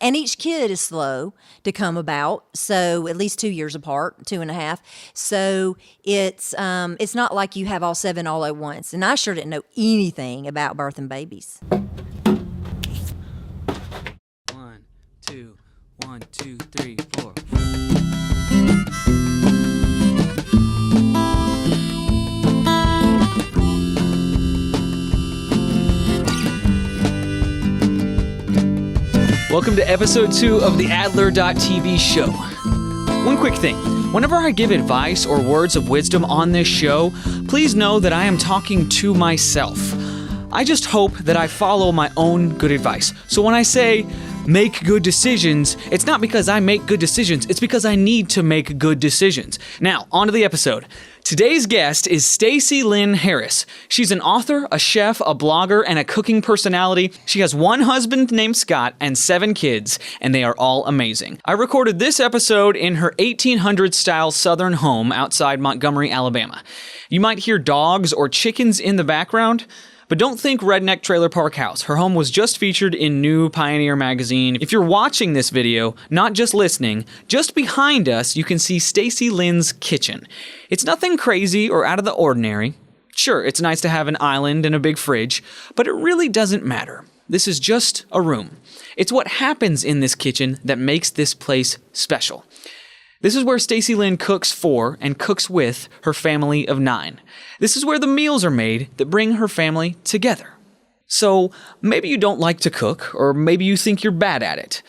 And each kid is slow to come about, so at least 2 years apart, 2.5. So it's not like you have all 7 all at once. And I sure didn't know anything about birthing babies. 1, 2, 1, 2, 3, 4. Welcome to episode 2 of the Adler.tv show. One quick thing. Whenever I give advice or words of wisdom on this show, please know that I am talking to myself. I just hope that I follow my own good advice. So when I say make good decisions, it's not because I make good decisions, it's because I need to make good decisions. Now, on to the episode. Today's guest is Stacy Lynn Harris. She's an author, a chef, a blogger, and a cooking personality. She has 1 husband named Scott and 7 kids, and they are all amazing. I recorded this episode in her 1800s-style southern home outside Montgomery, Alabama. You might hear dogs or chickens in the background, but don't think redneck trailer park house. Her home was just featured in New Pioneer magazine. If you're watching this video, not just listening, just behind us, you can see Stacy Lynn's kitchen. It's nothing crazy or out of the ordinary. Sure, it's nice to have an island and a big fridge, but it really doesn't matter. This is just a room. It's what happens in this kitchen that makes this place special. This is where Stacy Lynn cooks for and cooks with her family of 9. This is where the meals are made that bring her family together. So maybe you don't like to cook, or maybe you think you're bad at it.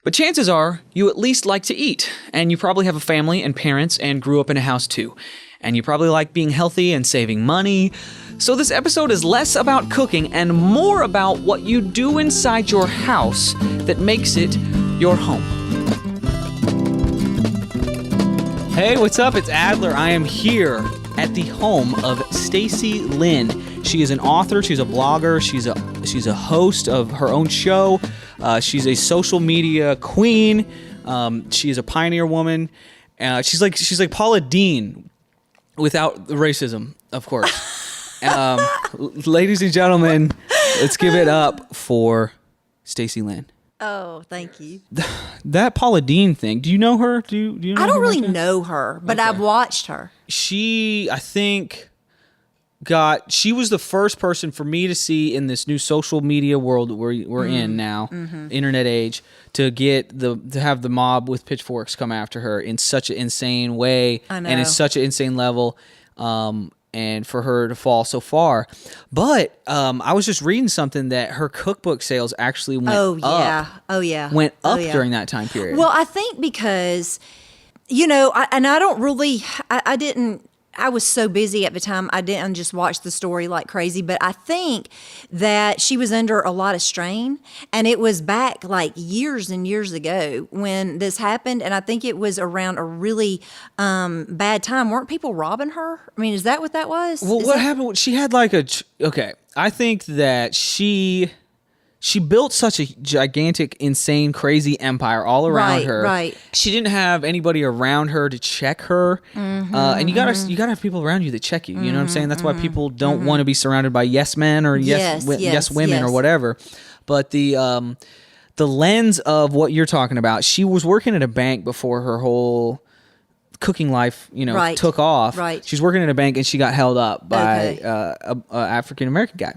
But chances are you at least like to eat, and you probably have a family and parents and grew up in a house too. And you probably like being healthy and saving money. So this episode is less about cooking and more about what you do inside your house that makes it your home. Hey, what's up? It's Adler. I am here at the home of Stacy Lynn. She is an author, she's a blogger, she's a host of her own show. She's a social media queen. She is a pioneer woman. She's like Paula Deen without the racism, of course. Ladies and gentlemen, let's give it up for Stacy Lynn. Oh, thank you. That Paula Deen thing, do you know her? Do you know I don't her really much? know her, but I've watched her. She, I think, she was the first person for me to see in this new social media world that we're in now, internet age, to have the mob with pitchforks come after her in such an insane way and in such an insane level. And for her to fall so far. But I was just reading something that her cookbook sales actually went up. Went up during that time period. Well, I think because, I was so busy at the time, I didn't just watch the story like crazy, but I think that she was under a lot of strain, and it was back like years and years ago when this happened, and I think it was around a really bad time. Weren't people robbing her? I mean, is that what that was? Well, what happened? She had like I think that she built such a gigantic, insane, crazy empire all around her. Right. She didn't have anybody around her to check her. And you gotta have people around you that check you. You know what I'm saying? That's why people don't want to be surrounded by yes men or yes women or whatever. But the lens of what you're talking about, she was working at a bank before her whole cooking life, took off. Right. She's working at a bank and she got held up by a African American guy.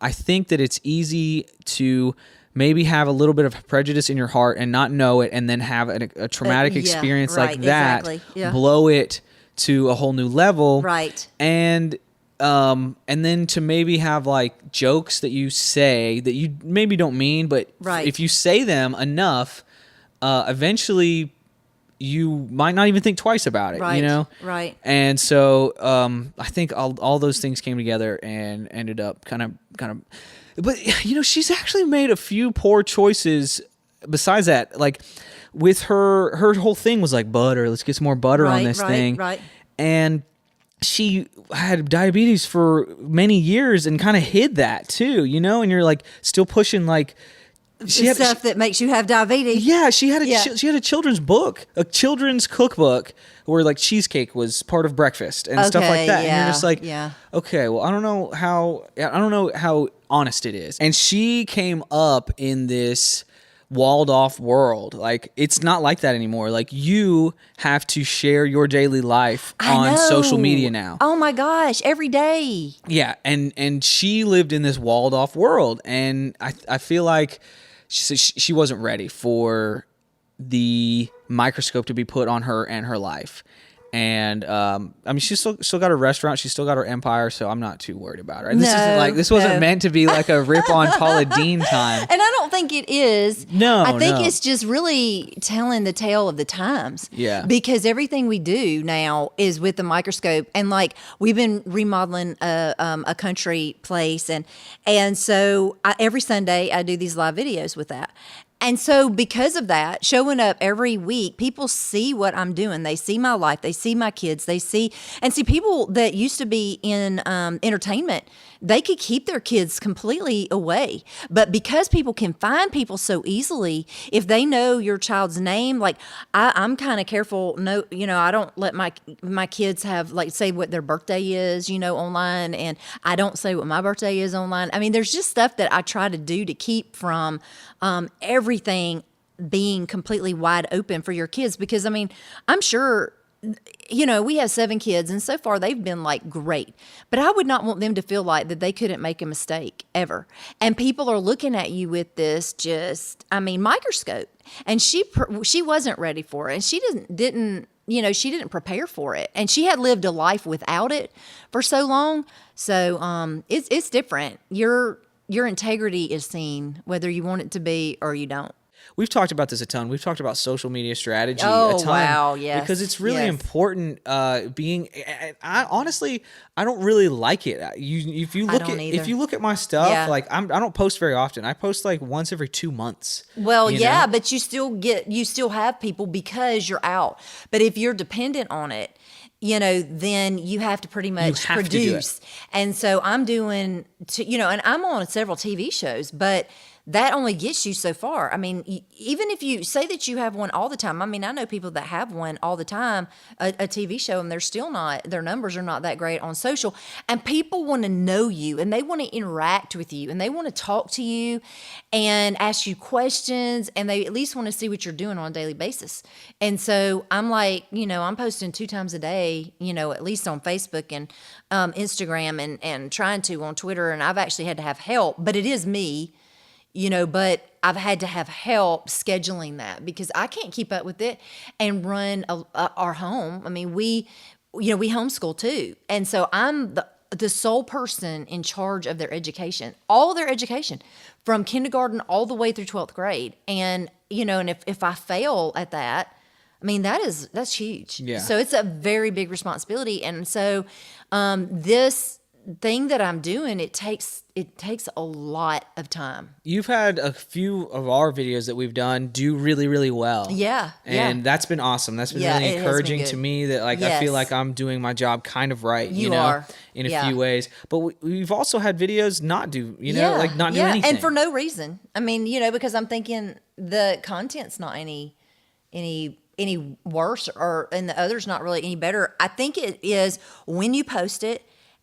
I think that it's easy to maybe have a little bit of prejudice in your heart and not know it, and then have a traumatic experience like that, blow it to a whole new level, right? And then to maybe have like jokes that you say that you maybe don't mean, but if you say them enough, eventually you might not even think twice about it, Right. And so I think all those things came together and ended up kind of. But she's actually made a few poor choices. Besides that, like with her whole thing was like butter. Let's get some more butter on this thing. Right. And she had diabetes for many years and kind of hid that too, and you're like still pushing like. Stuff that makes you have diabetes. Yeah, she had a children's book, a children's cookbook where like cheesecake was part of breakfast and stuff like that. And you're just like, okay, well, I don't know how honest it is. And she came up in this walled off world. Like, it's not like that anymore. Like, you have to share your daily life I on social know. media now. Oh my gosh, every day. Yeah, and she lived in this walled off world, and I feel like she wasn't ready for the microscope to be put on her and her life. And I mean, she's still got her restaurant, she's still got her empire, so I'm not too worried about her. And this wasn't meant to be like a rip on Paula Deen time. And I don't think it is. No, I think no. it's just really telling the tale of the times. Yeah. Because everything we do now is with the microscope, and like we've been remodeling a country place, and so every Sunday I do these live videos with that. And so because of that, showing up every week, people see what I'm doing. They see my life. They see my kids. They see people that used to be in entertainment, they could keep their kids completely away. But because people can find people so easily, if they know your child's name, like I'm kind of careful. No, I don't let my kids have, like, say what their birthday is, online. And I don't say what my birthday is online. I mean, there's just stuff that I try to do to keep from everything being completely wide open for your kids. Because, I mean, I'm sure, we have 7 kids, and so far they've been like great. But I would not want them to feel like that they couldn't make a mistake ever. And people are looking at you with this microscope. And she wasn't ready for it, and she didn't she didn't prepare for it, and she had lived a life without it for so long. So it's different. Your integrity is seen whether you want it to be or you don't. We've talked about this a ton. We've talked about social media strategy a Oh, ton. wow, yes. Because it's really Yes. important. I honestly, I don't really like it. If you look at my stuff, Yeah. like I don't post very often. I post like once every 2 months. Well, you yeah, know? but you still have people because you're out. But if you're dependent on it, then you have to pretty much have to do it. produce. And so I'm doing, and I'm on several TV shows, but that only gets you so far. I mean, even if you say that you have one all the time, I mean, I know people that have one all the time, a TV show, and their numbers are not that great on social. And people want to know you, and they want to interact with you, and they want to talk to you and ask you questions, and they at least want to see what you're doing on a daily basis. And so I'm like, I'm posting 2 times a day, at least on Facebook and Instagram, and trying to on Twitter. And I've actually had to have help, but it is me. But I've had to have help scheduling that because I can't keep up with it and run our home. I mean, we homeschool too. And so I'm the sole person in charge of their education, all their education from kindergarten all the way through 12th grade. And, and if I fail at that, I mean, that's huge. Yeah. So it's a very big responsibility. And so this thing that I'm doing, it takes a lot of time. You've had a few of our videos that we've done do really, really well. Yeah. And that's been awesome. That's been Yeah, really it has been encouraging good. to me that I Yes. feel like I'm doing my job kind of right, You are. in a Yeah. few ways. But we've also had videos not do, not do anything. And for no reason. I mean, because I'm thinking the content's not any worse, and the other's not really any better. I think it is when you post it,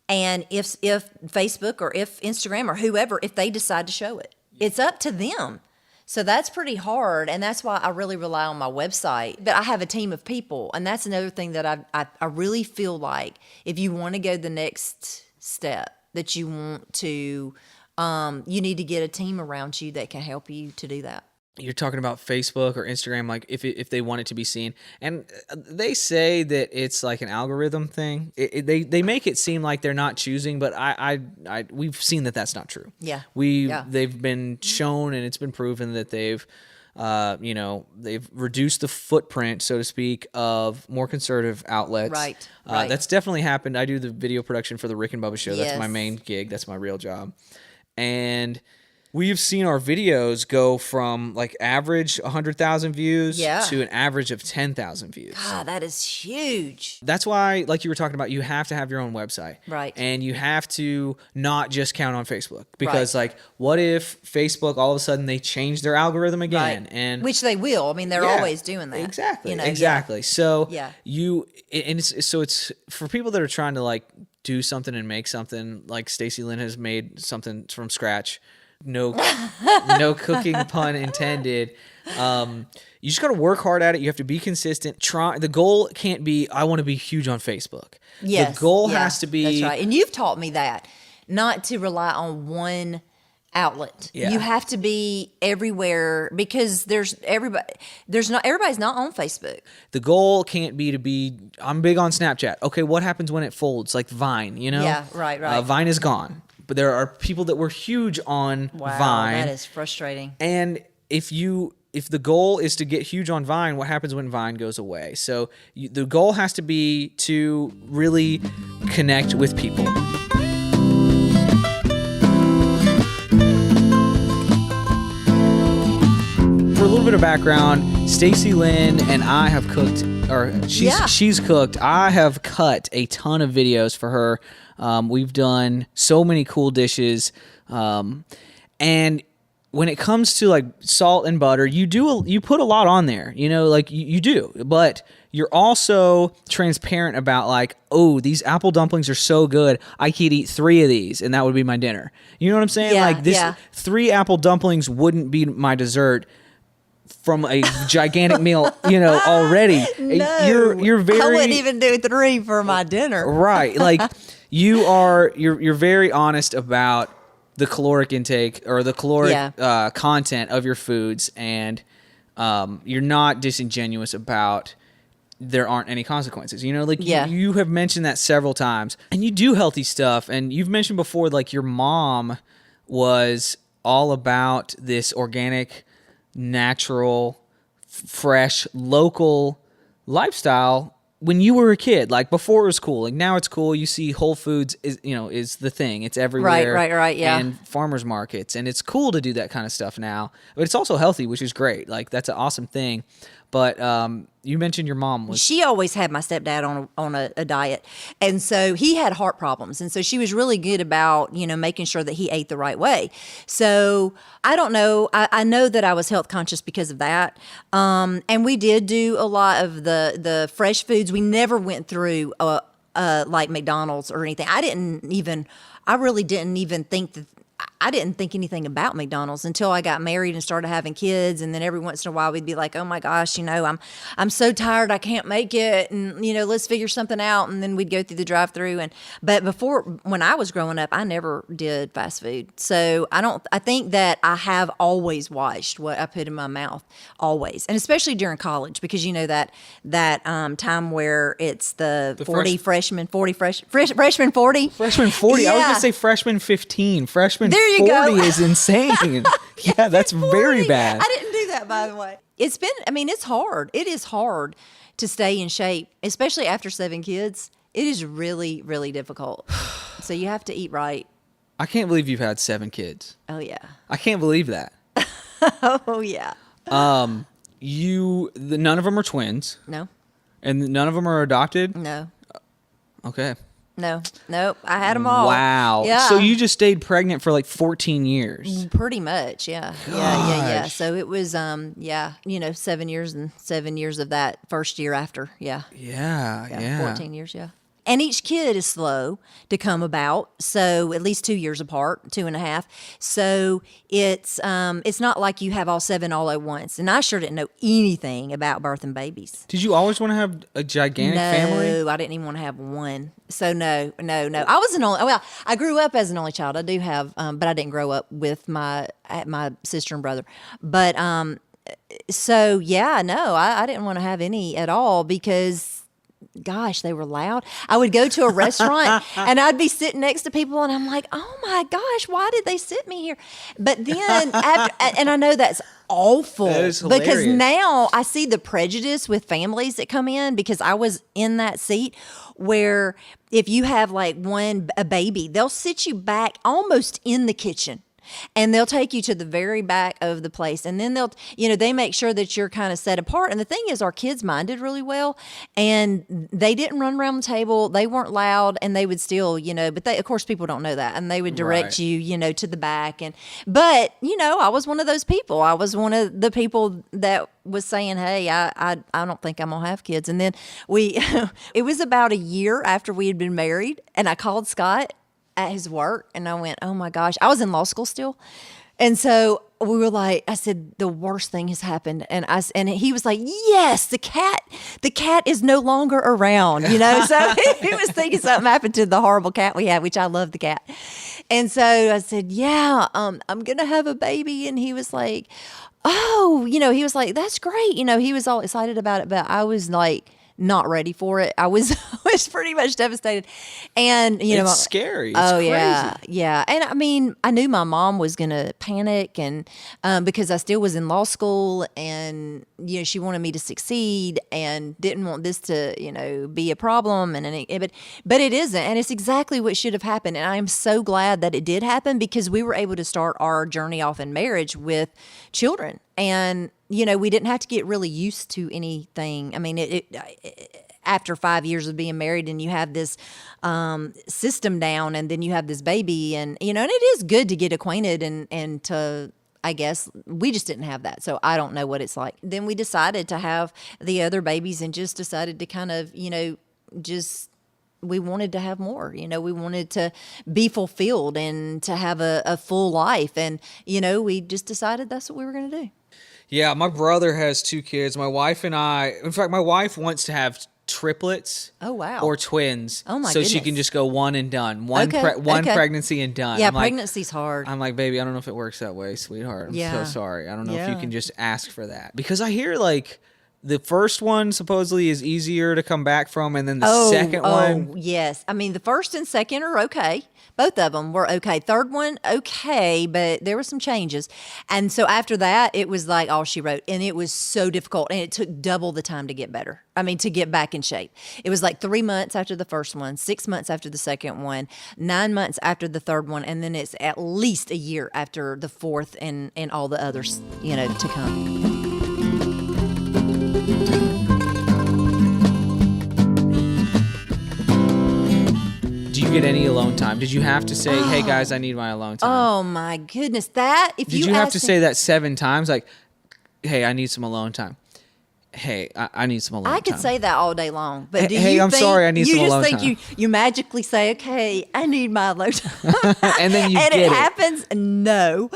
and if Facebook or if Instagram or whoever, if they decide to show it, it's up to them. So that's pretty hard, and that's why I really rely on my website. But I have a team of people, and that's another thing that I really feel like if you want to go the next step, that you want to, you need to get a team around you that can help you to do that. You're talking about Facebook or Instagram, like if they want it to be seen, and they say that it's like an algorithm thing. They make it seem like they're not choosing, but we've seen that that's not true. Yeah. They've been shown, and it's been proven that they've reduced the footprint, so to speak, of more conservative outlets. Right. That's definitely happened. I do the video production for the Rick and Bubba show. That's Yes. my main gig. That's my real job, and we've seen our videos go from like average 100,000 views to an average of 10,000 views. God, that is huge. That's why, like you were talking about, you have to have your own website. Right. And you have to not just count on Facebook. Because like, what if Facebook, all of a sudden, they change their algorithm again? Right. And Which they will. I mean, they're always doing that. Exactly. You know? Exactly. So Yeah. it's for people that are trying to like do something and make something, like Stacy Lynn has made something from scratch. no cooking pun intended. You just got to work hard at it. You have to be consistent. The goal can't be, I want to be huge on Facebook. Yes. The goal has to be. That's right. And you've taught me that, not to rely on one outlet. Yeah. You have to be everywhere, because everybody's not on Facebook. The goal can't be to be, I'm big on Snapchat. Okay, what happens when it folds? Like Vine, you know? Yeah, right. Vine is gone. But there are people that were huge on Vine. That is frustrating. And if the goal is to get huge on Vine, what happens when Vine goes away? So the goal has to be to really connect with people. For a little bit of background, Stacy Lynn and I have cooked, or she's cooked. I have cut a ton of videos for her. We've done so many cool dishes. And when it comes to like salt and butter, you put a lot on there, you know, like you do, but you're also transparent about like, oh, these apple dumplings are so good, I could eat 3 of these and that would be my dinner. You know what I'm saying? Yeah, like this, yeah. 3 apple dumplings wouldn't be my dessert from a gigantic meal, you know, already. No, you're very, I wouldn't even do 3 for my dinner. Right. Like you're very honest about the caloric intake or the caloric content of your foods, and you're not disingenuous about there aren't any consequences. You know, like you have mentioned that several times, and you do healthy stuff. And you've mentioned before, like your mom was all about this organic, natural, fresh, local lifestyle when you were a kid. Like before it was cool, like now it's cool. You see Whole Foods is the thing. It's everywhere. Right. Yeah. And farmers markets, and it's cool to do that kind of stuff now. But it's also healthy, which is great. Like that's an awesome thing. But you mentioned your mom was. She always had my stepdad on a diet, and so he had heart problems, and so she was really good about making sure that he ate the right way. So I don't know. I know that I was health conscious because of that, and we did do a lot of the fresh foods. We never went through like McDonald's or anything. I really didn't even think that. I didn't think anything about McDonald's until I got married and started having kids. And then every once in a while we'd be like, oh my gosh, I'm so tired, I can't make it. And, let's figure something out. And then we'd go through the drive-through. But before, when I was growing up, I never did fast food. So I think that I have always watched what I put in my mouth, always. And especially during college, because that time where it's the 40 freshman 40. Freshman 40? Yeah. I was going to say freshman 15. Freshman there you 40 go. is insane. Yeah, that's 40. very bad. I didn't do that, by the way. It's hard. It is hard to stay in shape, especially after 7 kids. It is really, really difficult. So you have to eat right. I can't believe you've had 7 kids. Oh, yeah. I can't believe that. Oh, yeah. None of them are twins. No. And none of them are adopted? No. Okay. No. Nope. I had them all. Wow. Yeah. So you just stayed pregnant for like 14 years. Pretty much, yeah. Gosh. Yeah. So it was, 7 years and 7 years of that first year after. Yeah. Yeah. 14 years, yeah. And each kid is slow to come about, so at least 2 years apart, 2.5. So it's not like you have all 7 all at once. And I sure didn't know anything about birthing babies. Did you always want to have a gigantic family? No, I didn't even want to have one. So no. I was an only. Well, I grew up as an only child. I do have, but I didn't grow up with my sister and brother. But so yeah, no, I didn't want to have any at all because. Gosh, they were loud. I would go to a restaurant and I'd be sitting next to people and I'm like, oh my gosh, why did they sit me here? But then, and I know that's awful. That is hilarious. Because now I see the prejudice with families that come in, because I was in that seat where if you have like a baby, they'll sit you back almost in the kitchen. And they'll take you to the very back of the place. And then they make sure that you're kind of set apart. And the thing is, our kids minded really well. And they didn't run around the table. They weren't loud. And they would still, but of course, people don't know that. And they would direct you, to the back. But I was one of those people. I was one of the people that was saying, hey, I don't think I'm going to have kids. And then it was about a year after we had been married. And I called Scott at his work and I went, oh my gosh, I was in law school still. And so we were like, I said, the worst thing has happened. And and he was like, yes, the cat is no longer around, So he was thinking something happened to the horrible cat we had, which I love the cat. And so I said, yeah, I'm going to have a baby. And he was like, oh, he was like, that's great. He was all excited about it, but I was like, not ready for it. I was pretty much devastated. And, it's scary. It's oh, crazy. yeah. Yeah. And I mean, I knew my mom was going to panic and because I still was in law school and, she wanted me to succeed and didn't want this to, be a problem. But it isn't. And it's exactly what should have happened. And I am so glad that it did happen because we were able to start our journey off in marriage with children. And, we didn't have to get really used to anything. I mean, after 5 years of being married and you have this system down and then you have this baby and, and it is good to get acquainted and to, I guess, we just didn't have that. So I don't know what it's like. Then we decided to have the other babies and just decided to kind of, we wanted to have more, we wanted to be fulfilled and to have a full life. And, we just decided that's what we were going to do. Yeah, my brother has 2 kids. My wife and I, in fact, my wife wants to have triplets. Oh, wow. Or twins. Oh, my so goodness. she can just go one and done. One Okay. pregnancy and done. Yeah, I'm pregnancy's hard. I'm like, baby, I don't know if it works that way, sweetheart. I'm so sorry. I don't know if you Yeah. can just ask for that. Because I hear like the first one supposedly is easier to come back from, and then the second one. Oh, yes. I mean, the first and second are okay. Both of them were okay. Third one, okay, but there were some changes. And so after that, it was like all she wrote. And it was so difficult. And it took double the time to get better. I mean, to get back in shape. It was like 3 months after the first one, 6 months after the second one, 9 months after the third one. And then it's at least a year after the fourth and all the others, to come. Do you get any alone time? Did you have to say, hey guys, I need my alone time? Oh my goodness. Did you have to say that 7 times? Like, hey, I need some alone time. Hey, I need some alone time. I could say that all day long, but do hey, you I'm think, sorry, I need some alone time. You time. just think you magically say, okay, I need my alone time. And then you and get it it. happens? No.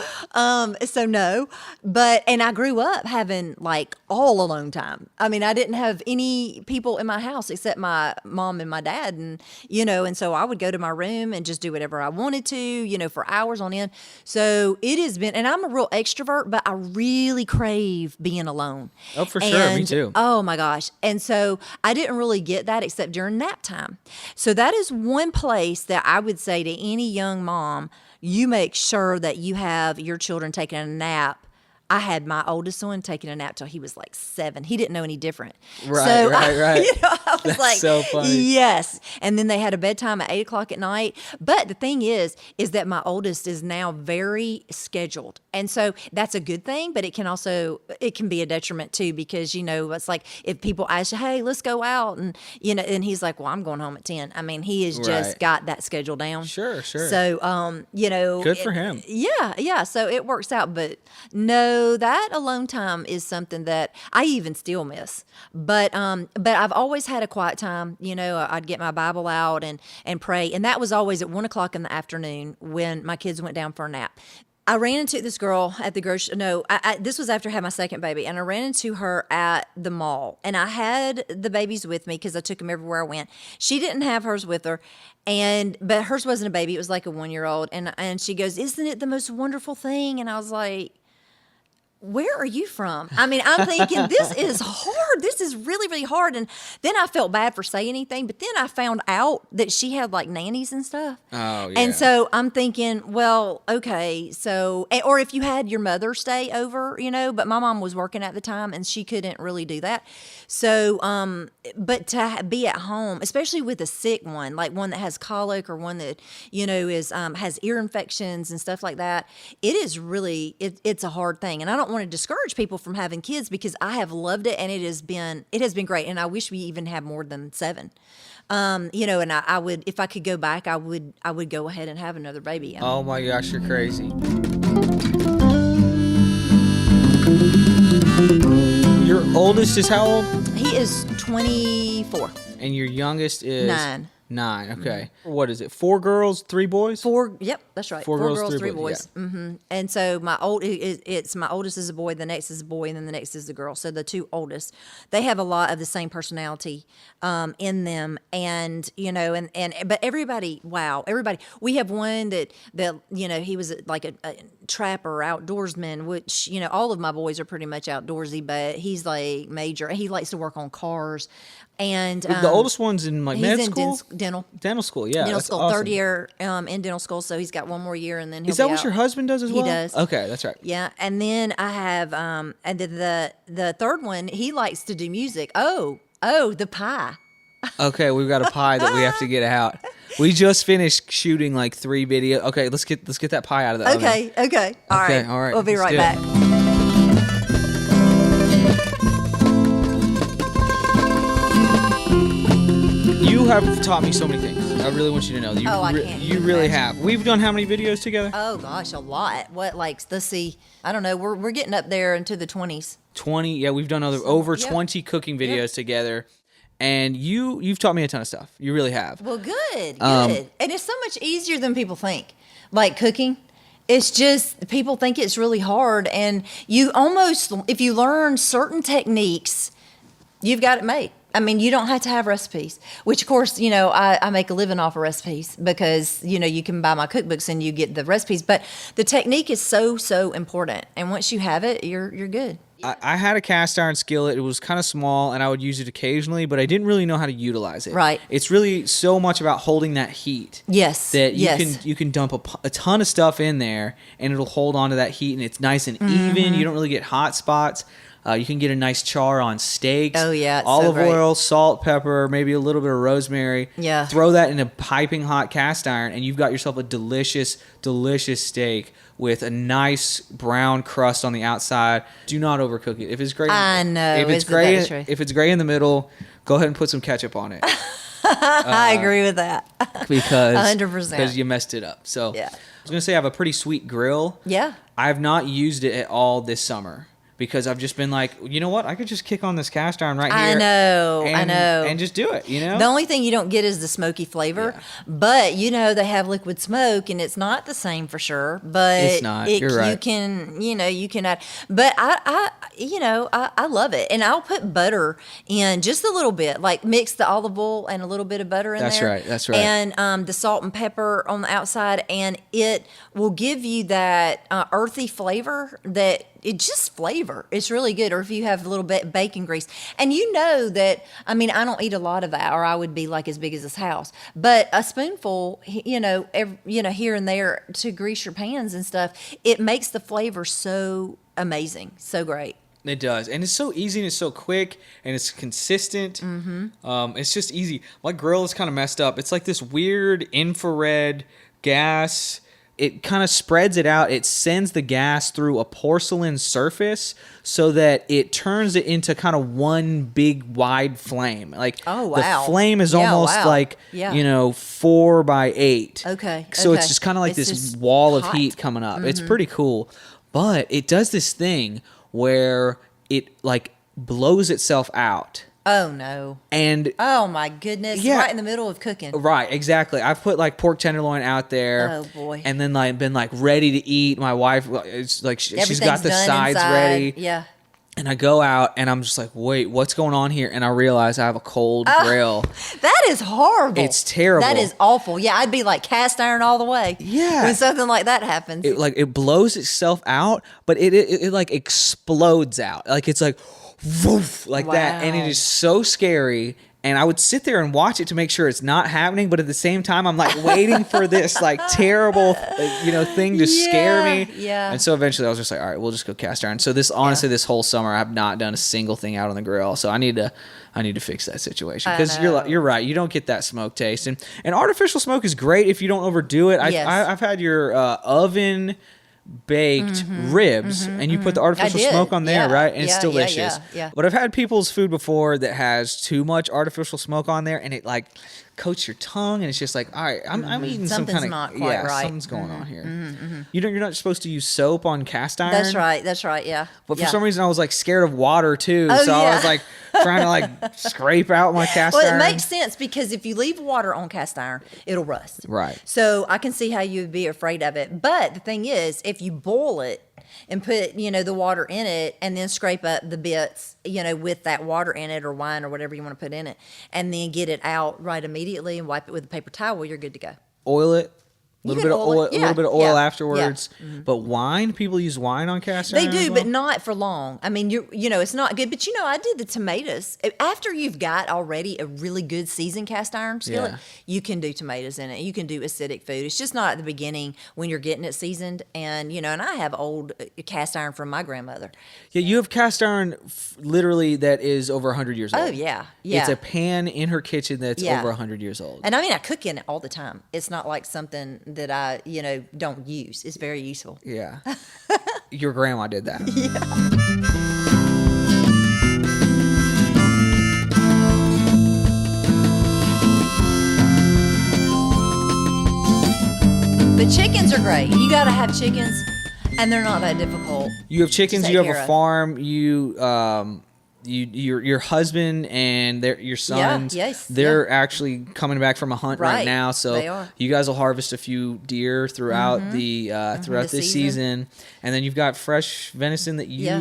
So no. And I grew up having like all alone time. I mean, I didn't have any people in my house except my mom and my dad. And, and so I would go to my room and just do whatever I wanted to, for hours on end. So it has been, and I'm a real extrovert, but I really crave being alone. Oh, for sure. Me too. Oh my gosh. And so I didn't really get that except during nap time. So that is one place that I would say to any young mom, you make sure that you have your children taking a nap. I had my oldest one taking a nap till he was like 7. He didn't know any different. Right. I was That's like, so funny. yes. And then they had a bedtime at 8:00 at night. But the thing is that my oldest is now very scheduled. And so that's a good thing, but it can be a detriment too, because, it's like if people ask you, hey, let's go out and, and he's like, well, I'm going home at 10. I mean, he has just got that schedule down. Sure. So, Good for him. Yeah. So it works out, but no, that alone time is something that I even still miss. But I've always had a quiet time. I'd get my Bible out and pray. And that was always at 1:00 in the afternoon when my kids went down for a nap. I ran into this girl at the grocery. No, this was after I had my second baby, and I ran into her at the mall. And I had the babies with me because I took them everywhere I went. She didn't have hers with her, but hers wasn't a baby; it was like a 1-year-old. And she goes, "Isn't it the most wonderful thing?" And I was like, where are you from? I mean, I'm thinking, this is hard. This is really, really hard. And then I felt bad for saying anything, but then I found out that she had like nannies and stuff. Oh, yeah. And so I'm thinking, well, okay, so, or if you had your mother stay over, but my mom was working at the time and she couldn't really do that. So, but to be at home, especially with a sick one, like one that has colic or one that, has ear infections and stuff like that, it is really, it's a hard thing. And I don't want to discourage people from having kids because I have loved it and it has been great. And I wish we even had more than 7. And I would, if I could go back, I would go ahead and have another baby. Oh my gosh, you're crazy. Your oldest is how old? He is 24. And your youngest is? 9. 9. Okay. What is it? 4 girls, 3 boys? Yep, that's right. 4 Four girls, girls, 3 three boys. boys. Yeah. And so my oldest is a boy, the next is a boy, and then the next is a girl. So the 2 oldest, they have a lot of the same personality in them, and but everybody, wow, everybody. We have one that he was like a trapper, outdoorsman, which all of my boys are pretty much outdoorsy, but he's like major. He likes to work on cars, and The oldest one's in like med he's in school? dental school, yeah. dental That's school, awesome. 3rd year in dental school, so he's got one more year, and then he'll Is that be what out. your husband does as well? He does. Okay, that's right. Yeah, and then I have and then the third one, he likes to do music. Oh, the pie. Okay, we've got a pie that we have to get out. We just finished shooting like 3 videos. Okay, let's get that pie out of the oven. Okay. All right. We'll be let's right do back. it. You have taught me so many things. I really want you to know. I can't You even really imagine. have. We've done how many videos together? Oh gosh, a lot. What, like, let's see. I don't know. We're getting up there into the 20s. 20. Yeah, we've done over Yep. 20 cooking videos together. And you've taught me a ton of stuff. You really have. Well, good. And it's so much easier than people think. Like cooking. It's just people think it's really hard, and you almost, if you learn certain techniques, you've got it made. I mean, you don't have to have recipes, which of course, I make a living off of recipes because, you can buy my cookbooks and you get the recipes, but the technique is so, so important. And once you have it, you're good. I had a cast iron skillet. It was kind of small, and I would use it occasionally, but I didn't really know how to utilize it. Right. It's really so much about holding that heat. Yes. That yes. you can dump a ton of stuff in there, and it'll hold on to that heat, and it's nice and even. You don't really get hot spots. You can get a nice char on steaks. Oh, yeah, it's Olive so great. oil, salt, pepper, maybe a little bit of rosemary. Yeah. Throw that in a piping hot cast iron, and you've got yourself a delicious, delicious steak with a nice brown crust on the outside. Do not overcook it. If it's gray, I know. If it's Isn't gray, that the truth? if it's gray in the middle, go ahead and put some ketchup on it I agree with that. because 100%. because you messed it up. So Yeah. I was gonna say I have a pretty sweet grill. Yeah. I have not used it at all this summer because I've just been like, you know what? I could just kick on this cast iron right here. I know. And just do it, The only thing you don't get is the smoky flavor, Yeah. but they have liquid smoke, and it's not the same for sure. But It's not. You're right. You can, you can add. But I love it, and I'll put butter in just a little bit, like mix the olive oil and a little bit of butter in That's there. right, that's right. And the salt and pepper on the outside, and it will give you that earthy flavor that. It's just flavor. It's really good. Or if you have a little bit bacon grease, and that, I don't eat a lot of that, or I would be like as big as this house. But a spoonful, here and there to grease your pans and stuff, it makes the flavor so amazing, so great. It does, and it's so easy, and it's so quick, and it's consistent. It's just easy. My grill is kind of messed up. It's like this weird infrared gas. It kind of spreads it out. It sends the gas through a porcelain surface so that it turns it into kind of one big wide flame. Like Oh, wow. the flame is Yeah, almost wow. like Yeah. 4 by 8. Okay, So okay. it's just kind of like It's this just wall of hot. heat coming up. It's pretty cool, but it does this thing where it like blows itself out. Oh no. And Oh my goodness. Yeah. Right in the middle of cooking. right, exactly. I've put like pork tenderloin out there. Oh, boy. And then like been like ready to eat. My wife, it's like she's got Everything's the done sides inside. ready. Yeah. And I go out and I'm just like, wait, what's going on here? And I realize I have a cold grill. That is horrible. It's terrible. That is awful. Yeah, I'd be like cast iron all the way. Yeah. When something like that happens. It blows itself out, but it like explodes out. Like it's like woof, like that, and it Wow. is so scary. And I would sit there and watch it to make sure it's not happening, but at the same time, I'm like waiting for this like terrible, thing to scare me. Yeah. And so eventually, I was just like, all right, we'll just go cast iron. So honestly, this whole summer, I have not done a single thing out on the grill. So I need to fix that situation because you're right. You don't get that smoke taste, and artificial smoke is great if you don't overdo it. Yes. I've had your oven baked ribs and you put the artificial I did. smoke on there, Yeah. right? And it's Yeah, delicious. yeah. But I've had people's food before that has too much artificial smoke on there and it like coats your tongue and it's just like, all right, I'm eating Something's some kind of not quite right. something's going on here. You're not supposed to use soap on cast iron. That's right. Yeah. But for Yeah. some reason I was like scared of water too. Oh, So I yeah. was like trying to like scrape out my cast Well, iron. it makes sense because if you leave water on cast iron, it'll rust. Right. So I can see how you would be afraid of it. But the thing is, if you boil it and put, the water in it and then scrape up the bits, with that water in it or wine or whatever you want to put in it, and then get it out right immediately and wipe it with a paper towel, you're good to go. Oil it. A little bit of oil, yeah, a little bit of oil yeah, afterwards. yeah. Mm-hmm. But wine, people use wine on cast iron. They do, as well? but not for long. I mean, it's not good. But I did the tomatoes after you've got already a really good seasoned cast iron skillet. Yeah. You can do tomatoes in it. You can do acidic food. It's just not at the beginning when you're getting it seasoned. And and I have old cast iron from my grandmother. Yeah, you have cast iron literally that is over 100 years old. Oh yeah, yeah. It's a pan in her kitchen that's Yeah. over 100 years old. And I mean, I cook in it all the time. It's not like something that I don't use. It's very useful. Yeah. Your grandma did that. But chickens are great. You got to have chickens, and they're not that difficult. You have chickens, to you take have care a of. farm, your husband and your sons, yes, they're actually coming back from a hunt right Right, now. So they are. you guys will harvest a few deer throughout the throughout The this season. season, and then you've got fresh venison that Yeah.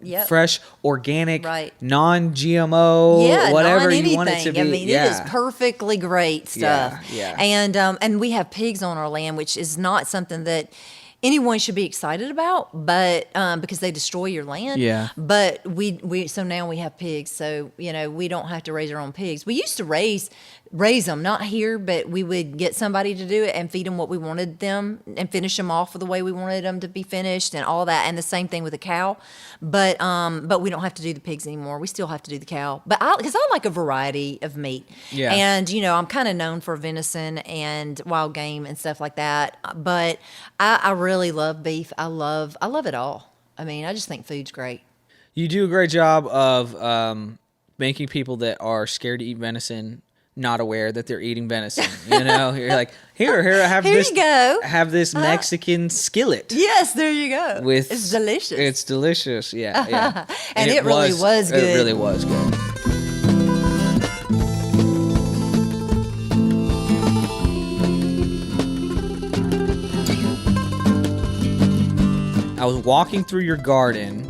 Yep. fresh, organic, Right. non-GMO, Yeah, whatever non you want it to be. I mean, it is perfectly great stuff. Yeah. And we have pigs on our land, which is not something that anyone should be excited about, but because they destroy your land. Yeah. But so now we have pigs, so we don't have to raise our own pigs. We used to raise them, not here, but we would get somebody to do it and feed them what we wanted them and finish them off the way we wanted them to be finished and all that. And the same thing with a cow, but we don't have to do the pigs anymore. We still have to do the cow, but because I like a variety of meat. Yeah. And I'm kind of known for venison and wild game and stuff like that. But I really love beef. I love it all. I mean, I just think food's great. You do a great job of making people that are scared to eat venison not aware that they're eating venison. You're like, here, I have Here this. you go. Have this Mexican skillet. Yes, there you go. It's delicious. It's delicious. Yeah. And it really was good. It really was good. I was walking through your garden,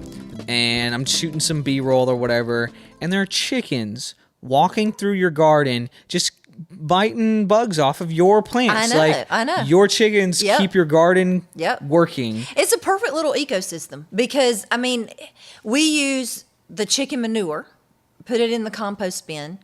and I'm shooting some B-roll or whatever, and there are chickens walking through your garden, just biting bugs off of your plants. I know. Your chickens Yep. keep your garden Yep. working. It's a perfect little ecosystem because, I mean, we use the chicken manure, put it in the compost bin,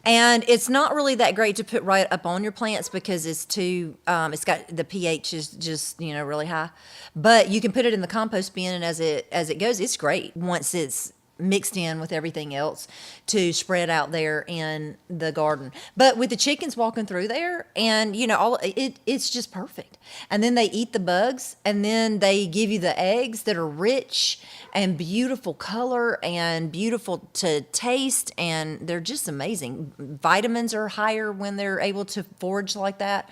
and it's not really that great to put right up on your plants because it's too, it's got, the pH is just, really high. But you can put it in the compost bin, and as it goes, it's great once it's mixed in with everything else to spread out there in the garden. But with the chickens walking through there, and it's just perfect. And then they eat the bugs, and then they give you the eggs that are rich and beautiful color and beautiful to taste, and they're just amazing. Vitamins are higher when they're able to forage like that.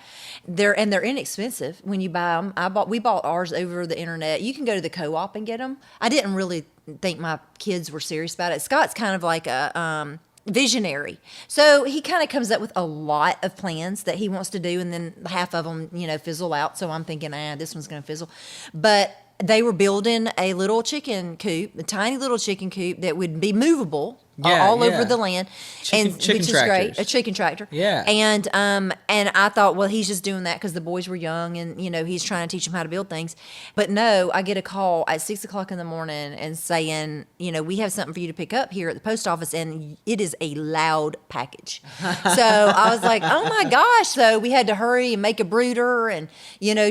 They're inexpensive when you buy them. We bought ours over the internet. You can go to the co-op and get them. I didn't really think my kids were serious about it. Scott's kind of like a visionary. So he kind of comes up with a lot of plans that he wants to do, and then half of them, fizzle out. So I'm thinking, this one's going to fizzle. But they were building a little chicken coop, a tiny little chicken coop that would be movable all over the land, Chicken which is tractors. great. A chicken tractor. Yeah. And I thought, well, he's just doing that because the boys were young, and he's trying to teach them how to build things. But no, I get a call at 6:00 in the morning and saying, we have something for you to pick up here at the post office, and it is a loud package. So I was like, oh my gosh! So we had to hurry and make a brooder, and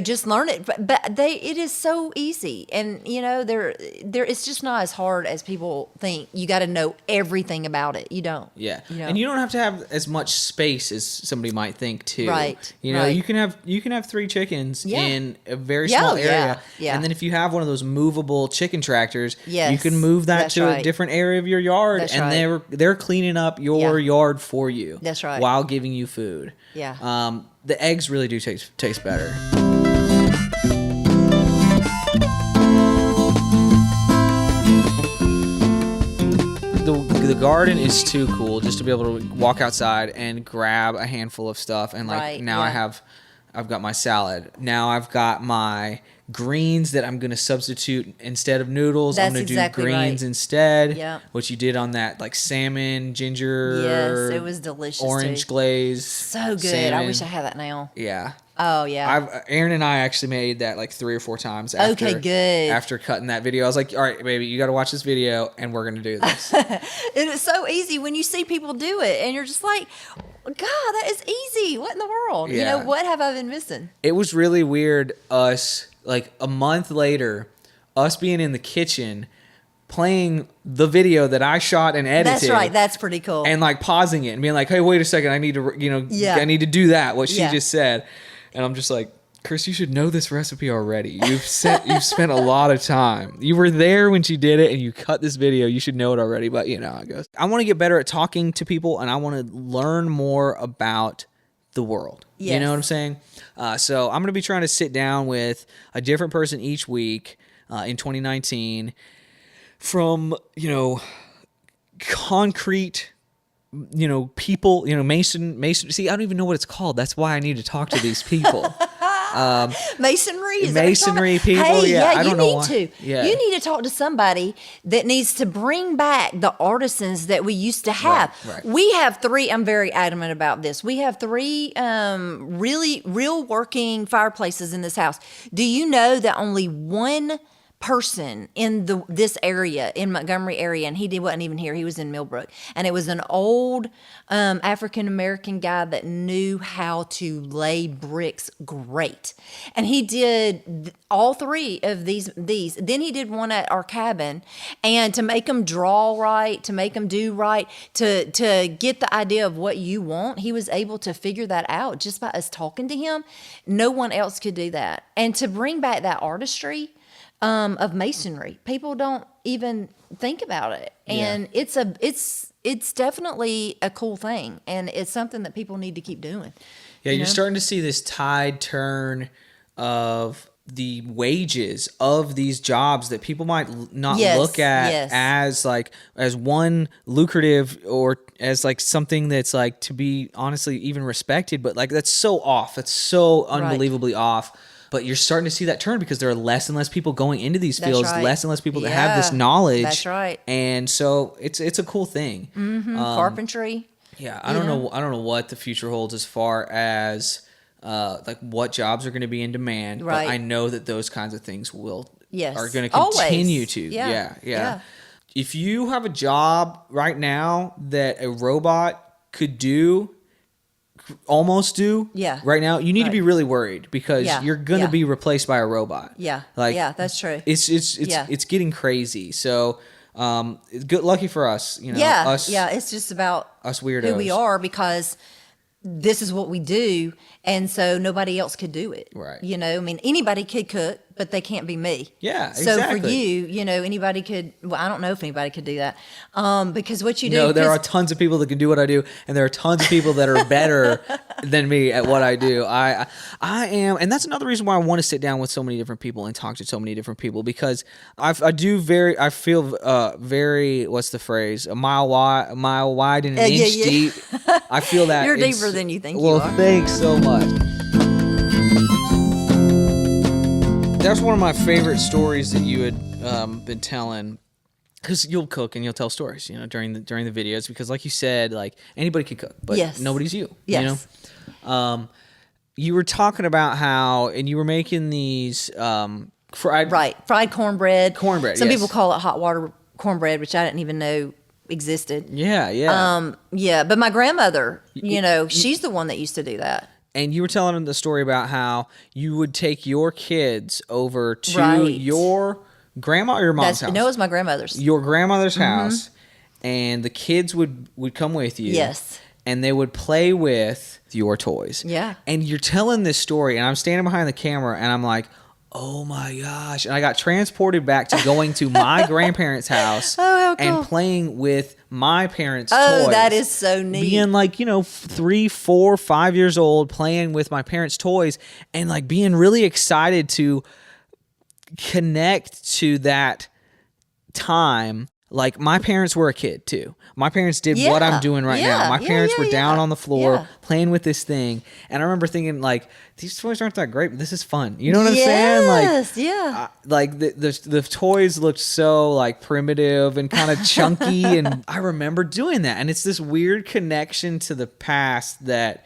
just learn it. But it is so easy, and it's just not as hard as people think. You got to know everything about it. You don't. Yeah. You know? And you don't have to have as much space as somebody might think too. Right. You can have 3 chickens Yeah. in a very Yeah, small oh, area. yeah, yeah. And then if you have one of those movable chicken tractors, Yes, you can move that that's to a right. different area of your yard, That's and right. they're cleaning up your Yeah. yard for you. That's right. While giving you food. Yeah. The eggs really do taste better. the garden is too cool just to be able to walk outside and grab a handful of stuff. And like now I've got my salad. Now I've got my greens that I'm going to substitute instead of noodles. I'm going to do greens instead. Yeah. What you did on that, like salmon, ginger. Yes, it was delicious. Orange glaze. So good. Salmon. I wish I had that now. Yeah. Oh yeah. Aaron and I actually made that like 3 or 4 times after, good. After cutting that video. I was like, all right, baby, you got to watch this video and we're going to do this. It is so easy when you see people do it and you're just like, God, that is easy. What in the world? Yeah. What have I been missing? It was really weird us, like a month later, us being in the kitchen playing the video that I shot and edited. That's right. That's pretty cool. And like pausing it and being like, hey, wait a second. I need to, I need to do that. What she just said. And I'm just like, Chris, you should know this recipe already. You've spent a lot of time. You were there when she did it and you cut this video. You should know it already. But you know how it goes. I want to get better at talking to people and I want to learn more about the world. Yes. You know what I'm saying? So I'm going to be trying to sit down with a different person each week in 2019 from, concrete, people, Mason. See, I don't even know what it's called. That's why I need to talk to these people. Masonry people. Hey, I don't know you why. need to. Yeah. You need to talk to somebody that needs to bring back the artisans that we used to have. Right. We have 3. I'm very adamant about this. We have 3 really real working fireplaces in this house. Do you know that only one person in this area, in Montgomery area, and he wasn't even here, he was in Millbrook, and it was an old African-American guy that knew how to lay bricks great, and he did all 3 of these. Then he did one at our cabin, and to make them draw right, to make them do right, to get the idea of what you want, he was able to figure that out just by us talking to him. No one else could do that. And to bring back that artistry of masonry, people don't even think about it, and it's definitely a cool thing, and it's something that people need to keep doing. Yeah, you're starting to see this tide turn of the wages of these jobs that people might not look at as one lucrative or as like something that's like to be honestly even respected, but like that's so off. That's so unbelievably off. But you're starting to see that turn because there are less and less people going into these fields, less and less people that have this knowledge. That's right. And so it's a cool thing. Mm-hmm. Carpentry. Yeah, I don't know what the future holds as far as like what jobs are going to be in demand. Right. But I know that those kinds of things are going to continue to. Yeah. If you have a job right now that a robot could almost do right now, you need to be really worried because you're going to be replaced by a robot. That's true. It's getting crazy. So good lucky for us, it's just about us weirdos, who we are, because this is what we do, and so nobody else could do it. Right. I mean, anybody could cook, but they can't be me. Yeah, exactly. So for you, anybody could, well, I don't know if anybody could do that. Because what you do. No, there are tons of people that can do what I do, and there are tons of people that are better than me at what I do. I am, and that's another reason why I want to sit down with so many different people and talk to so many different people, because I feel very, what's the phrase? A mile wide and an inch deep. I feel that. You're deeper than you think you are. Well, thanks so much. That's one of my favorite stories that you had been telling, because you'll cook and you'll tell stories, during the videos, because like you said, like anybody can cook, but nobody's you. Yes. You were talking about how, and you were making these fried cornbread. Some yes. people call it hot water cornbread, which I didn't even know existed. Yeah. But my grandmother, she's the one that used to do that. And you were telling them the story about how you would take your kids over to your grandma or your mom's house? No, it was my grandmother's. Your grandmother's house, and the kids would come with you. Yes. And they would play with your toys. Yeah. And you're telling this story, and I'm standing behind the camera, and I'm like, oh my gosh. And I got transported back to going to my grandparents' house and playing with my parents' toys. Oh, that is so neat. Being like, 3, 4, 5 years old, playing with my parents' toys, and like being really excited to connect to that time. Like, my parents were a kid too. My parents did what I'm doing right now. My parents were down on the floor playing with this thing. And I remember thinking, like, these toys aren't that great, but this is fun. You know what I'm saying? Like, like the toys looked so like primitive and kind of chunky. And I remember doing that. And it's this weird connection to the past that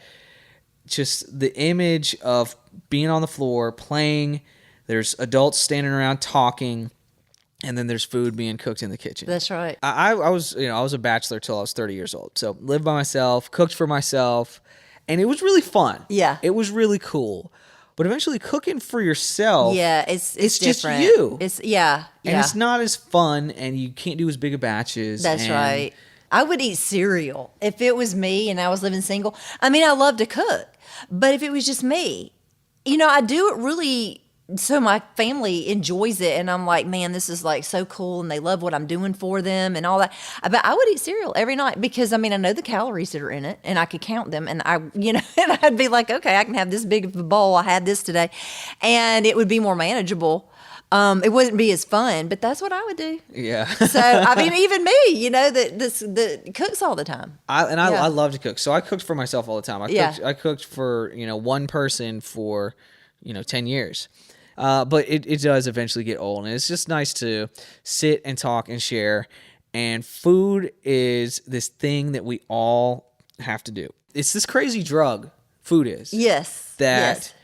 just the image of being on the floor, playing, there's adults standing around talking, and then there's food being cooked in the kitchen. That's right. I was a bachelor till I was 30 years old. So lived by myself, cooked for myself, and it was really fun. Yeah. It was really cool. But eventually cooking for yourself, it's just different. you. And it's not as fun, and you can't do as big of batches. That's right. I would eat cereal if it was me and I was living single. I mean, I love to cook, but if it was just me, I do it really so my family enjoys it, and I'm like, man, this is like so cool, and they love what I'm doing for them and all that. But I would eat cereal every night because I know the calories that are in it, and I could count them, and and I'd be like, okay, I can have this big of a bowl. I had this today, and it would be more manageable. It wouldn't be as fun, but that's what I would do. Yeah. So even me, that cooks all the time. I love to cook, so I cooked for myself all the time. I cooked for one person for 10 years. But it does eventually get old, and it's just nice to sit and talk and share. And food is this thing that we all have to do. It's this crazy drug, food is. Yes. That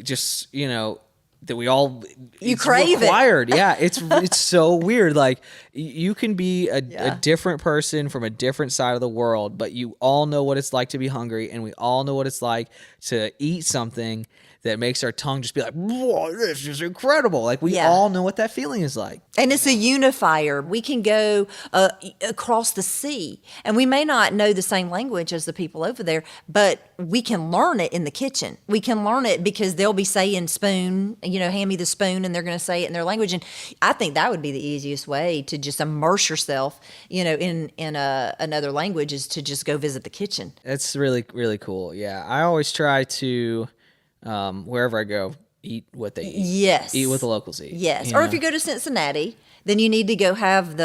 just, that we all crave required. It. Yeah, it's so weird. Like, you can be a different person from a different side of the world, but you all know what it's like to be hungry, and we all know what it's like to eat something that makes our tongue just be like, whoa, this is incredible. Like, we all know what that feeling is like. And it's a unifier. We can go across the sea, and we may not know the same language as the people over there, but we can learn it in the kitchen. We can learn it because they'll be saying spoon, hand me the spoon, and they're going to say it in their language. And I think that would be the easiest way to just immerse yourself, in another language, is to just go visit the kitchen. It's really, really cool. Yeah. I always try to, wherever I go, eat what they eat. Yes. Eat what the locals eat. Yes. Or if you go to Cincinnati, then you need to go have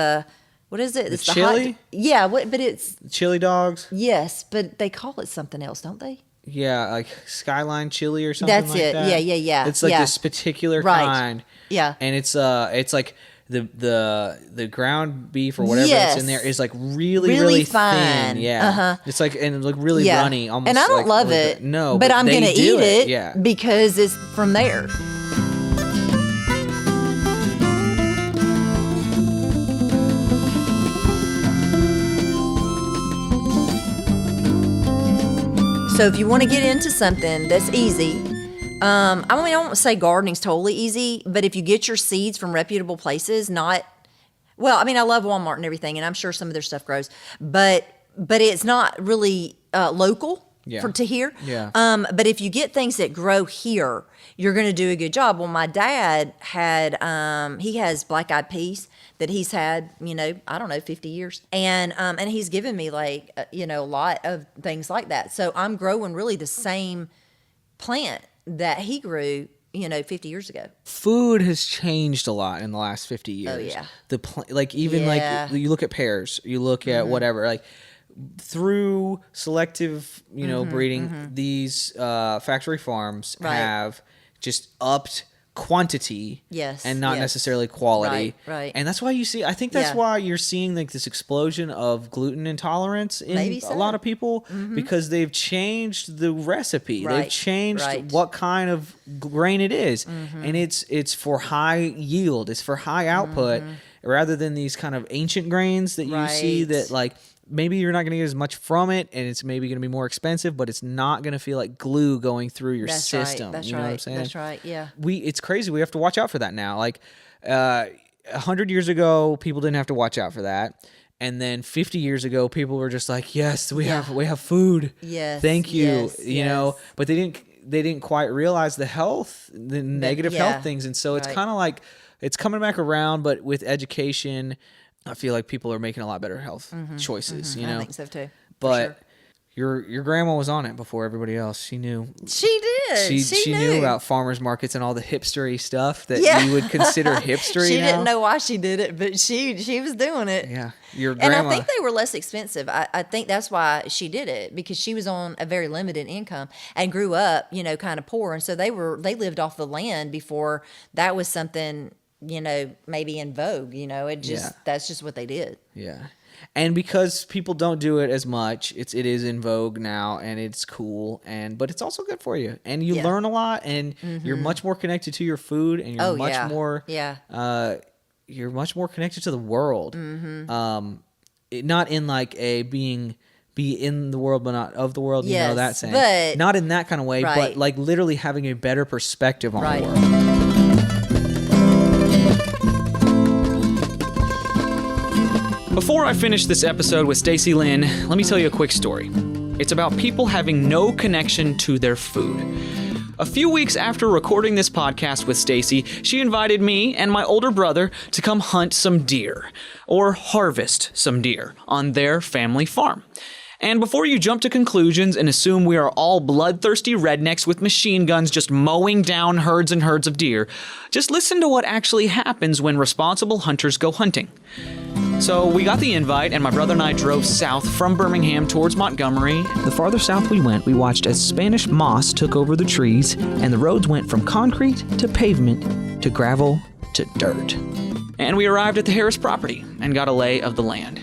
what is it? It's chili? But it's... Chili dogs? Yes, but they call it something else, don't they? Yeah, like Skyline chili or something That's like it. that. Yeah. It's like this particular kind. Yeah. And it's like the ground beef or whatever that's in there is like really fine. thin. Yeah. It's like, and like really runny. Almost. And I don't like, love it. No, but I'm going to eat it because it's from there. So if you want to get into something that's easy, I won't say gardening's totally easy, but if you get your seeds from reputable places, I love Walmart and everything, and I'm sure some of their stuff grows, but it's not really local to here. Yeah. But if you get things that grow here, you're going to do a good job. Well, my dad had, he has black-eyed peas that he's had, 50 years. And he's given me a lot of things like that. So I'm growing really the same plant that he grew, 50 years ago. Food has changed a lot in the last 50 years. Oh, yeah. Like you look at pears, you look at whatever, like through selective, breeding, these factory farms have just upped quantity and not necessarily quality. Right. And that's why I think that's why you're seeing like this explosion of gluten intolerance in a lot of people because they've changed the recipe. Right. They've changed what kind of grain it is. And it's for high yield. It's for high output rather than these kind of ancient grains that you see that like maybe you're not going to get as much from it, and it's maybe going to be more expensive, but it's not going to feel like glue going through your system. That's you know what I'm saying? That's right. Yeah. It's crazy. We have to watch out for that now. Like 100 years ago, people didn't have to watch out for that. And then 50 years ago, people were just like, "Yes, we have food. Yes, thank you." yes, you know, but they didn't quite realize the negative health things, and so it's kind of like it's coming back around. But with education, I feel like people are making a lot better health choices. You know, I think so too. But Your grandma was on it before everybody else. She knew. She did. She knew about farmers markets and all the hipstery stuff that Yeah. you would consider hipstery. She now. didn't know why she did it, but she was doing it. Yeah, your And grandma. I think they were less expensive. I think that's why she did it, because she was on a very limited income and grew up, kind of poor. And so they lived off the land before that was something, maybe in vogue. That's just what they did. Yeah. And because people don't do it as much, it is in vogue now, and it's cool, but it's also good for you, and you learn a lot, and you're much more connected to your food, and you're you're much more connected to the world. Not in like a be in the world but not of the world, Yes, that saying, but not in that kind of way, right. but like literally having a better perspective on Right. the world. Before I finish this episode with Stacy Lynn, let me tell you a quick story. It's about people having no connection to their food. A few weeks after recording this podcast with Stacy, she invited me and my older brother to come hunt some deer, or harvest some deer, on their family farm. And before you jump to conclusions and assume we are all bloodthirsty rednecks with machine guns just mowing down herds and herds of deer, just listen to what actually happens when responsible hunters go hunting. So we got the invite, and my brother and I drove south from Birmingham towards Montgomery. The farther south we went, we watched as Spanish moss took over the trees, and the roads went from concrete to pavement to gravel to dirt. And we arrived at the Harris property and got a lay of the land.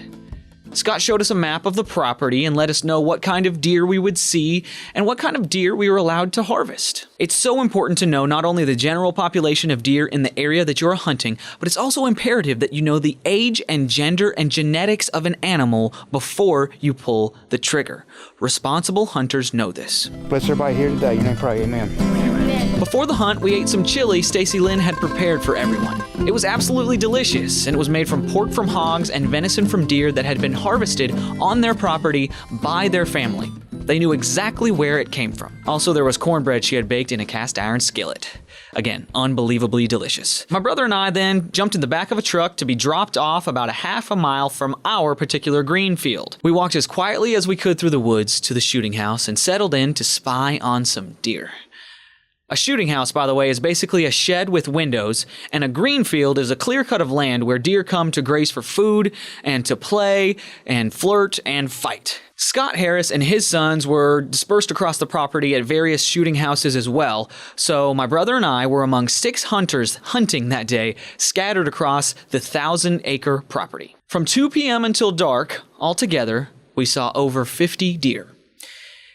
Scott showed us a map of the property and let us know what kind of deer we would see and what kind of deer we were allowed to harvest. It's so important to know not only the general population of deer in the area that you're hunting, but it's also imperative that you know the age and gender and genetics of an animal before you pull the trigger. Responsible hunters know this. Bless everybody here today. Your name, pray. Amen. Before the hunt, we ate some chili Stacy Lynn had prepared for everyone. It was absolutely delicious, and it was made from pork from hogs and venison from deer that had been harvested on their property by their family. They knew exactly where it came from. Also, there was cornbread she had baked in a cast iron skillet. Again, unbelievably delicious. My brother and I then jumped in the back of a truck to be dropped off about a half a mile from our particular green field. We walked as quietly as we could through the woods to the shooting house and settled in to spy on some deer. A shooting house, by the way, is basically a shed with windows, and a green field is a clear cut of land where deer come to graze for food and to play and flirt and fight. Scott Harris and his sons were dispersed across the property at various shooting houses as well, so my brother and I were among 6 hunters hunting that day, scattered across the 1,000-acre property. From 2 p.m. until dark, altogether, we saw over 50 deer.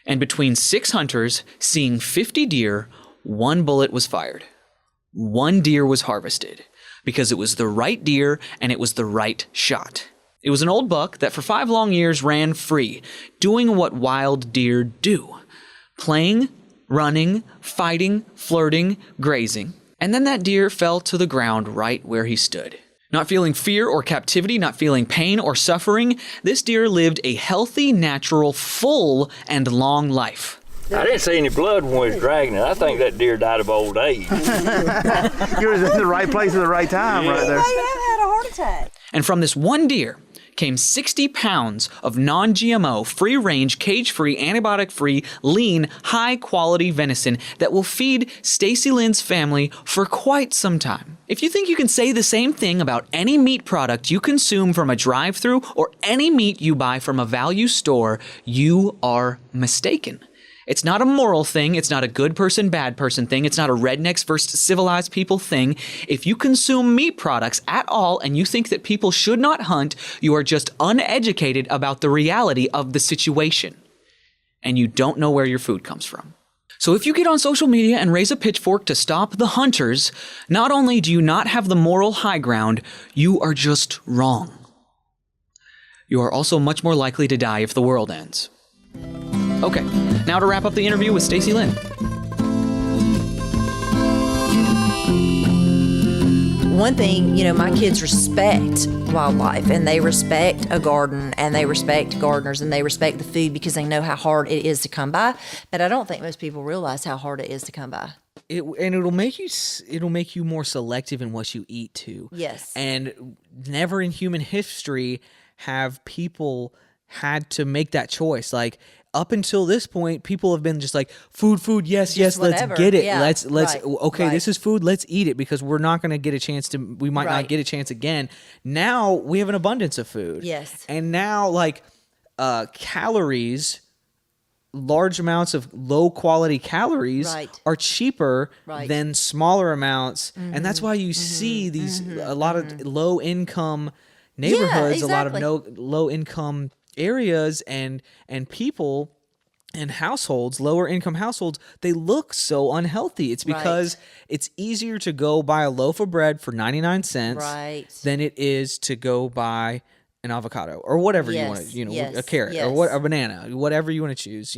And between 6 hunters seeing 50 deer, 1 bullet was fired. 1 deer was harvested because it was the right deer and it was the right shot. It was an old buck that for 5 long years ran free, doing what wild deer do. Playing, running, fighting, flirting, grazing. And then that deer fell to the ground right where he stood. Not feeling fear or captivity, not feeling pain or suffering, this deer lived a healthy, natural, full, and long life. I didn't see any blood when we was dragging it. I think that deer died of old age. You was in the right place at the right time, right there. They have had a heart attack. And from this one deer came 60 pounds of non-GMO, free-range, cage-free, antibiotic-free, lean, high-quality venison that will feed Stacy Lynn's family for quite some time. If you think you can say the same thing about any meat product you consume from a drive-thru or any meat you buy from a value store, you are mistaken. It's not a moral thing. It's not a good person, bad person thing. It's not a rednecks versus civilized people thing. If you consume meat products at all and you think that people should not hunt, you are just uneducated about the reality of the situation. And you don't know where your food comes from. So if you get on social media and raise a pitchfork to stop the hunters, not only do you not have the moral high ground, you are just wrong. You are also much more likely to die if the world ends. Okay, now to wrap up the interview with Stacy Lynn. One thing, my kids respect wildlife, and they respect a garden, and they respect gardeners, and they respect the food because they know how hard it is to come by. But I don't think most people realize how hard it is to come by. It'll make you more selective in what you eat too. Yes. And never in human history have people had to make that choice. Like, up until this point, people have been just like food, yes, whatever. let's get it. Yeah, Let's right, okay, right. this is food, let's eat it because we're not going to get a chance to we might not Right. get a chance again. Now we have an abundance of food. Yes. And now like calories, large amounts of low quality calories Right. are cheaper Right. than smaller amounts. And that's why you see these a lot of low income neighborhoods, a lot of exactly. low income areas and people and households, lower income households, they look so unhealthy. It's because it's easier to go buy a loaf of bread for 99 cents Right. than it is to go buy an avocado or whatever you want to, Yes, a carrot yes. or what, a banana, whatever you want to choose,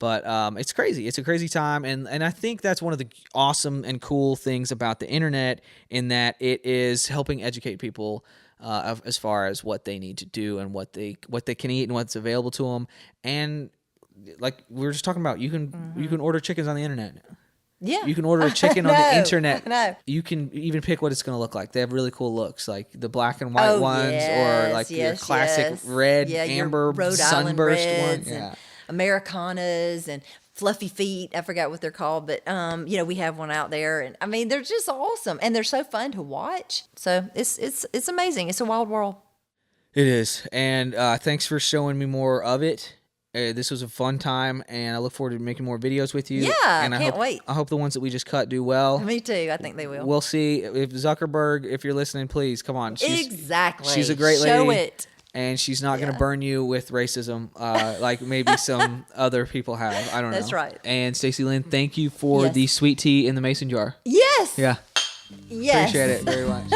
But it's crazy. It's a crazy time, and I think that's one of the awesome and cool things about the internet in that it is helping educate people as far as what they need to do and what they can eat and what's available to them. And like we were just talking about, you can order chickens on the internet. Yeah. You can order a chicken on the internet. No. You can even pick what it's going to look like. They have really cool looks, like the black and white ones, or like your classic red, amber, your Rhode Island sunburst reds one. and Americanas and fluffy feet. I forgot what they're called, but we have one out there, and I mean they're just awesome, and they're so fun to watch. So it's amazing. It's a wild world. It is, and thanks for showing me more of it. This was a fun time, and I look forward to making more videos with you. Yeah, and can't wait. I hope the ones that we just cut do well. Me too. I think they will. We'll see. If Zuckerberg, if you're listening, please come on. Exactly. She's a great lady. Show it. And she's not going to burn you with racism like maybe some other people have. I don't know. That's right. And Stacy Lynn, thank you for Yes. the sweet tea in the mason jar. Yes. Yeah. Yes. Appreciate it very much.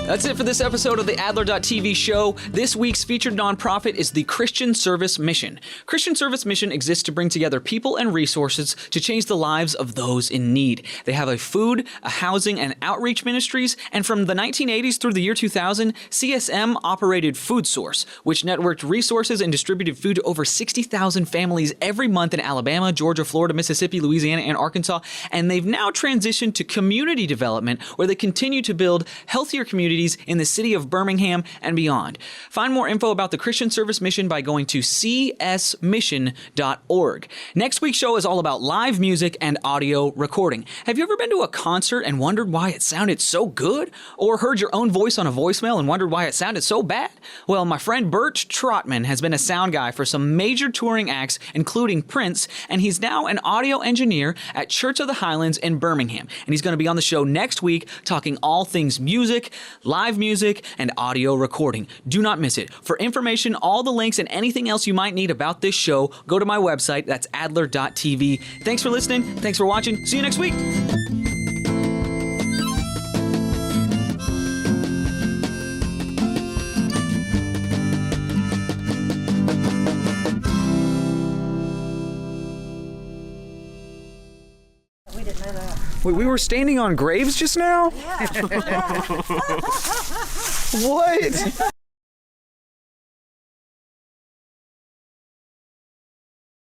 That's it for this episode of the Adler.tv show. This week's featured nonprofit is the Christian Service Mission. Christian Service Mission exists to bring together people and resources to change the lives of those in need. They have a food, a housing, and outreach ministries, and from the 1980s through the year 2000, CSM operated Food Source, which networked resources and distributed food to over 60,000 families every month in Alabama, Georgia, Florida, Mississippi, Louisiana, and Arkansas. And they've now transitioned to community development, where they continue to build healthier communities in the city of Birmingham and beyond. Find more info about the Christian Service Mission by going to csmission.org. Next week's show is all about live music and audio recording. Have you ever been to a concert and wondered why it sounded so good? Or heard your own voice on a voicemail and wondered why it sounded so bad? Well, my friend Bert Trotman has been a sound guy for some major touring acts, including Prince, and he's now an audio engineer at Church of the Highlands in Birmingham. And he's going to be on the show next week talking all things music, live music, and audio recording. Do not miss it. For information, all the links, and anything else you might need about this show, go to my website. That's adler.tv. Thanks for listening. Thanks for watching. See you next week. Wait, we were standing on graves just now? What?